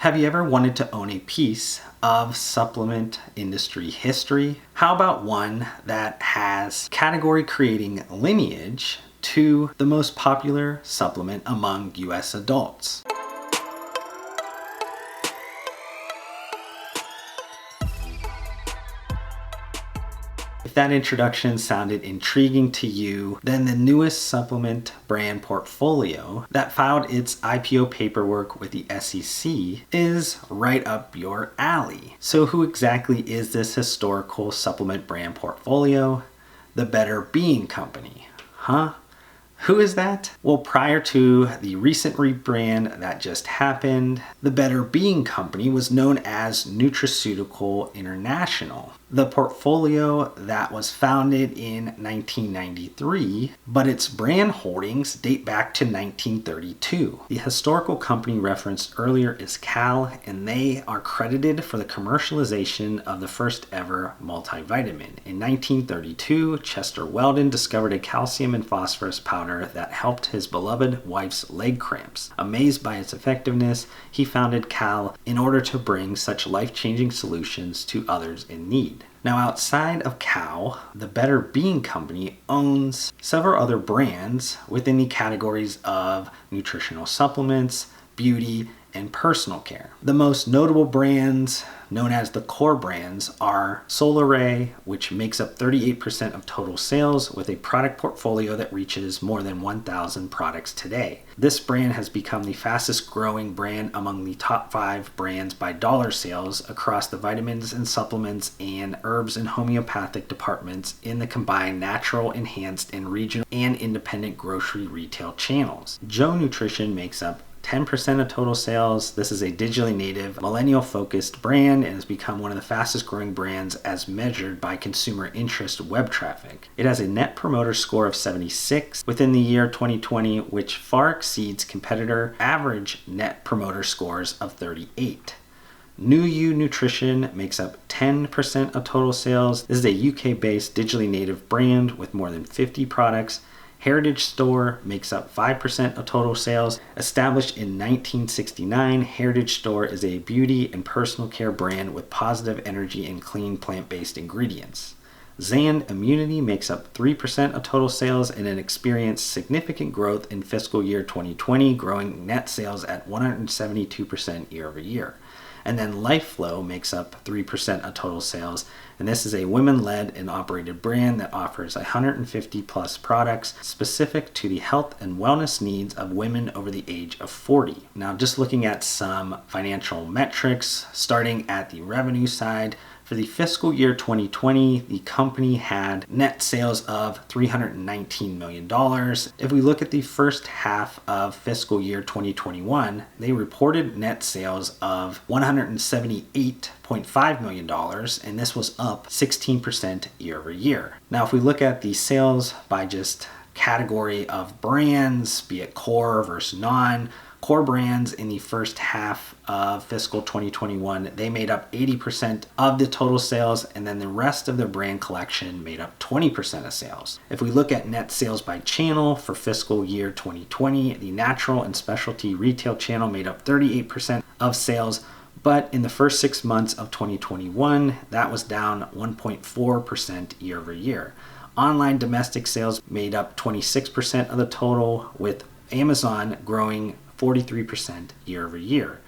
Have you ever wanted to own a piece of supplement industry history? How about one that has category creating lineage to the most popular supplement among US adults? If that introduction sounded intriguing to you, then the newest supplement brand portfolio that filed its IPO paperwork with the SEC is right up your alley. So who exactly is this historical supplement brand portfolio? The Better Being Company. Huh? Who is that? Well, prior to the recent rebrand that just happened, the Better Being Company was known as Nutraceutical International. The portfolio that was founded in 1993, but its brand holdings date back to 1932. The historical company referenced earlier is KAL, and they are credited for the commercialization of the first ever multivitamin. In 1932, Chester Weldon discovered a calcium and phosphorus powder that helped his beloved wife's leg cramps. Amazed by its effectiveness, he founded KAL in order to bring such life-changing solutions to others in need. Now, outside of KAL, the Better Being Company owns several other brands within the categories of nutritional supplements, beauty, and personal care. The most notable brands, known as the core brands, are Solaray, which makes up 38% of total sales with a product portfolio that reaches more than 1,000 products today. This brand has become the fastest growing brand among the top 5 brands by dollar sales across the vitamins and supplements and herbs and homeopathic departments in the combined natural, enhanced, and regional and independent grocery retail channels. Zhou Nutrition makes up 10% of total sales. This is a digitally native, millennial-focused brand and has become one of the fastest growing brands as measured by consumer interest web traffic. It has a net promoter score of 76 within the year 2020, which far exceeds competitor average net promoter scores of 38. Zhou Nutrition makes up 10% of total sales. This is a UK-based digitally native brand with more than 50 products. Heritage Store makes up 5% of total sales. Established in 1969, Heritage Store is a beauty and personal care brand with positive energy and clean plant-based ingredients. Zand Immunity makes up 3% of total sales and it experienced significant growth in fiscal year 2020, growing net sales at 172% year over year. And then Life Flo makes up 3% of total sales, and this is a women-led and operated brand that offers 150 plus products specific to the health and wellness needs of women over the age of 40. Now, just looking at some financial metrics, starting at the revenue side, for the fiscal year 2020, the company had net sales of $319 million. If we look at the first half of fiscal year 2021, they reported net sales of $178.5 million, and this was up 16% year over year. Now, if we look at the sales by just category of brands, be it core versus non-core brands in the first half of fiscal 2021, they made up 80% of the total sales, and then the rest of their brand collection made up 20% of sales. If we look at net sales by channel for fiscal year 2020, the natural and specialty retail channel made up 38% of sales, but in the first 6 months of 2021, that was down 1.4% year over year. Online domestic sales made up 26% of the total, with Amazon growing 43% year over year.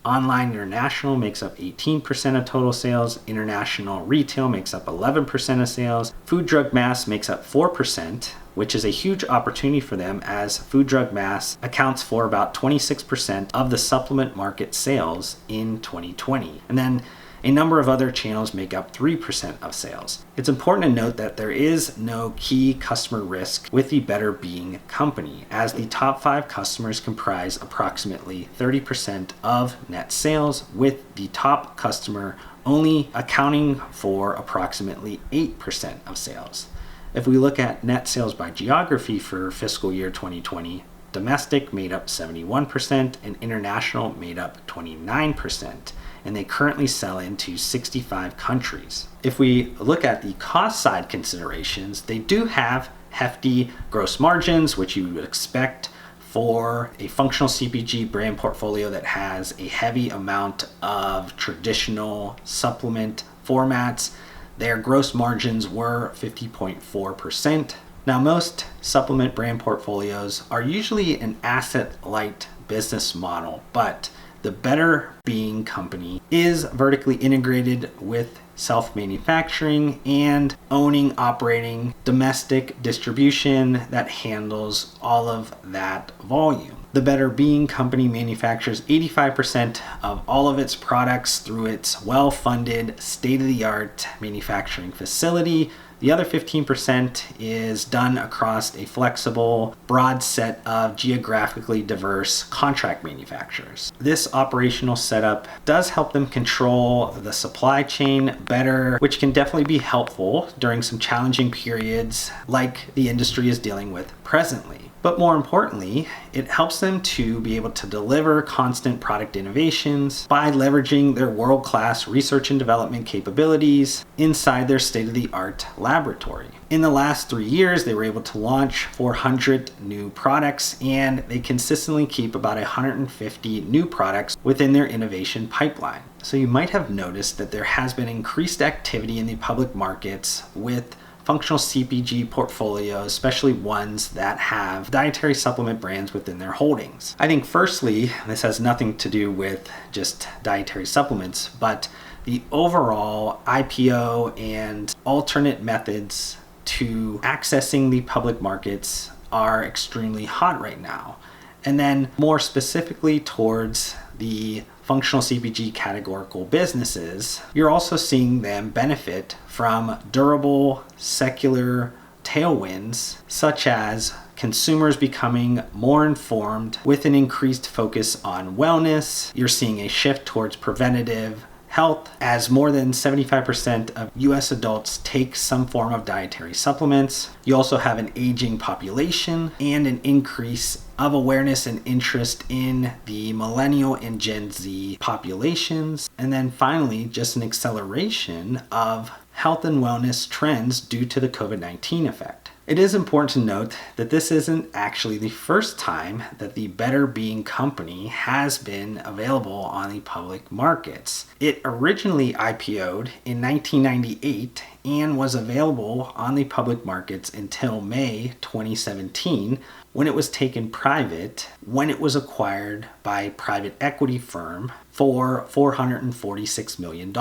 Online international makes up 18% of total sales. International retail makes up 11% of sales. Food drug mass makes up 4%, which is a huge opportunity for them as food drug mass accounts for about 26% of the supplement market sales in 2020. And then a number of other channels make up 3% of sales. It's important to note that there is no key customer risk with the Better Being Company, as the top 5 customers comprise approximately 30% of net sales, with the top customer only accounting for approximately 8% of sales. If we look at net sales by geography for fiscal year 2020, domestic made up 71% and international made up 29%. And they currently sell into 65 countries. If we look at the cost side considerations, they do have hefty gross margins, which you would expect for a functional CPG brand portfolio that has a heavy amount of traditional supplement formats. Their gross margins were 50.4%. Now, most supplement brand portfolios are usually an asset-light business model, but the Better Being Company is vertically integrated with self-manufacturing and operating domestic distribution that handles all of that volume. The Better Being Company manufactures 85% of all of its products through its well-funded, state-of-the-art manufacturing facility. The other 15% is done across a flexible, broad set of geographically diverse contract manufacturers. This operational setup does help them control the supply chain better, which can definitely be helpful during some challenging periods like the industry is dealing with presently. But more importantly, it helps them to be able to deliver constant product innovations by leveraging their world-class research and development capabilities inside their state-of-the-art laboratory. In the last 3 years, they were able to launch 400 new products, and they consistently keep about 150 new products within their innovation pipeline. So you might have noticed that there has been increased activity in the public markets with functional CPG portfolios, especially ones that have dietary supplement brands within their holdings. I think firstly, this has nothing to do with just dietary supplements, but the overall IPO and alternate methods to accessing the public markets are extremely hot right now. And then more specifically towards the functional CPG categorical businesses, you're also seeing them benefit from durable secular tailwinds, such as consumers becoming more informed with an increased focus on wellness. You're seeing a shift towards preventative health as more than 75% of US adults take some form of dietary supplements. You also have an aging population and an increase of awareness and interest in the millennial and Gen Z populations. And then finally, just an acceleration of health and wellness trends due to the COVID-19 effect. It is important to note that this isn't actually the first time that the Better Being Company has been available on the public markets. It originally IPO'd in 1998 and was available on the public markets until May 2017, when it was taken private, when it was acquired by a private equity firm for $446 million.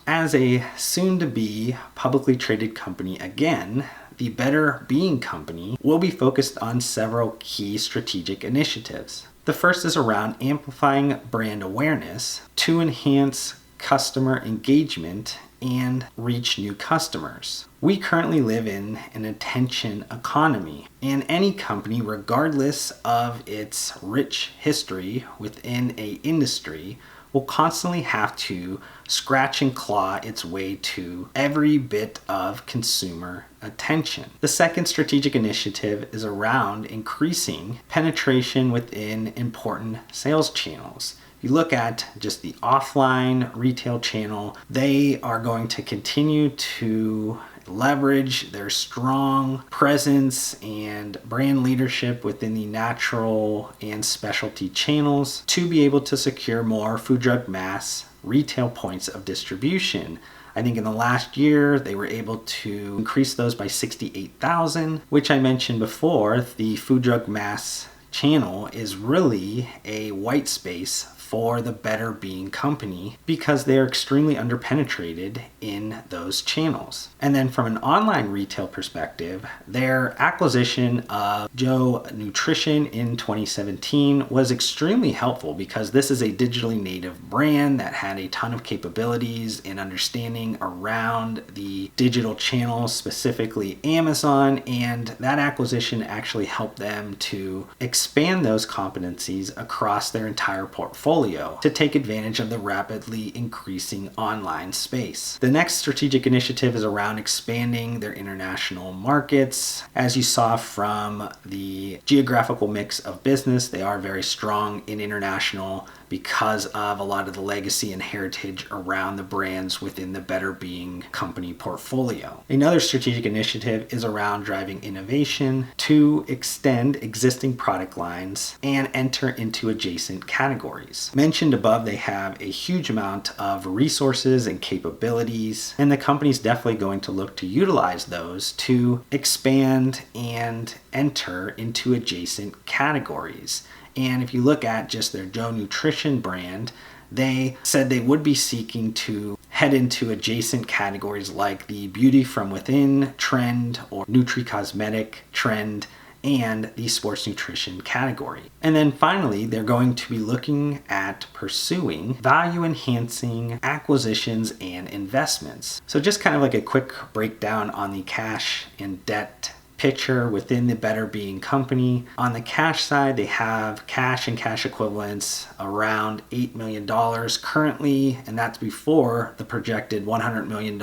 As a soon-to-be publicly traded company again, the Better Being Company will be focused on several key strategic initiatives. The first is around amplifying brand awareness to enhance customer engagement and reach new customers. We currently live in an attention economy, and any company, regardless of its rich history within an industry, will constantly have to scratch and claw its way to every bit of consumer attention. The second strategic initiative is around increasing penetration within important sales channels. You look at just the offline retail channel, they are going to continue to leverage their strong presence and brand leadership within the natural and specialty channels to be able to secure more food, drug, mass retail points of distribution. I think in the last year, they were able to increase those by 68,000, which I mentioned before. The food, drug, mass channel is really a white space for the Better Being Company because they are extremely underpenetrated in those channels. And then from an online retail perspective, their acquisition of Zhou Nutrition in 2017 was extremely helpful because this is a digitally native brand that had a ton of capabilities and understanding around the digital channels, specifically Amazon, and that acquisition actually helped them to expand those competencies across their entire portfolio to take advantage of the rapidly increasing online space. The next strategic initiative is around expanding their international markets. As you saw from the geographical mix of business, they are very strong in international because of a lot of the legacy and heritage around the brands within the Better Being Company portfolio. Another strategic initiative is around driving innovation to extend existing product lines and enter into adjacent categories. Mentioned above, they have a huge amount of resources and capabilities, and the company's definitely going to look to utilize those to expand and enter into adjacent categories. And if you look at just their Zhou Nutrition brand, they said they would be seeking to head into adjacent categories like the beauty from within trend or nutri-cosmetic trend and the sports nutrition category. And then finally, they're going to be looking at pursuing value enhancing acquisitions and investments. So just kind of like a quick breakdown on the cash and debt picture within the Better Being Company. On the cash side, they have cash and cash equivalents around $8 million currently, and that's before the projected $100 million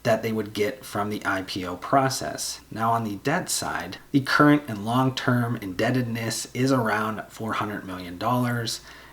that they would get from the IPO process. Now on the debt side, the current and long-term indebtedness is around $400 million.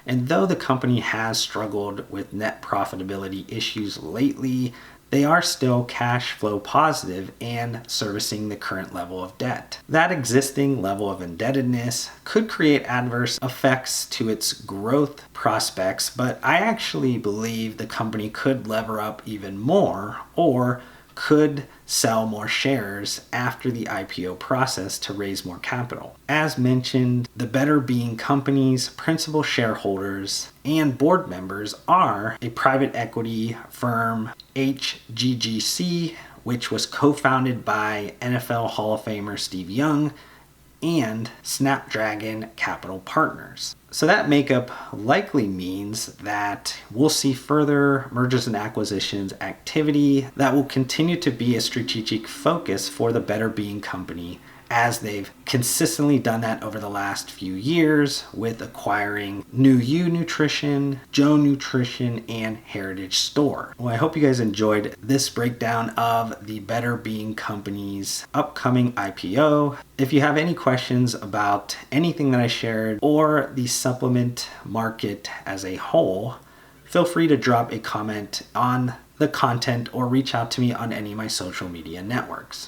And though the company has struggled with net profitability issues lately, they are still cash flow positive and servicing the current level of debt. That existing level of indebtedness could create adverse effects to its growth prospects, but I actually believe the company could lever up even more or could sell more shares after the IPO process to raise more capital. As mentioned, the Better Being Company's principal shareholders and board members are a private equity firm, HGGC, which was co-founded by NFL Hall of Famer Steve Young, and Snapdragon Capital Partners. So that makeup likely means that we'll see further mergers and acquisitions activity that will continue to be a strategic focus for the Better Being Company, as they've consistently done that over the last few years with acquiring Zhou Nutrition, Zhou Nutrition, and Heritage Store. Well, I hope you guys enjoyed this breakdown of the Better Being Company's upcoming IPO. If you have any questions about anything that I shared or the supplement market as a whole, feel free to drop a comment on the content or reach out to me on any of my social media networks.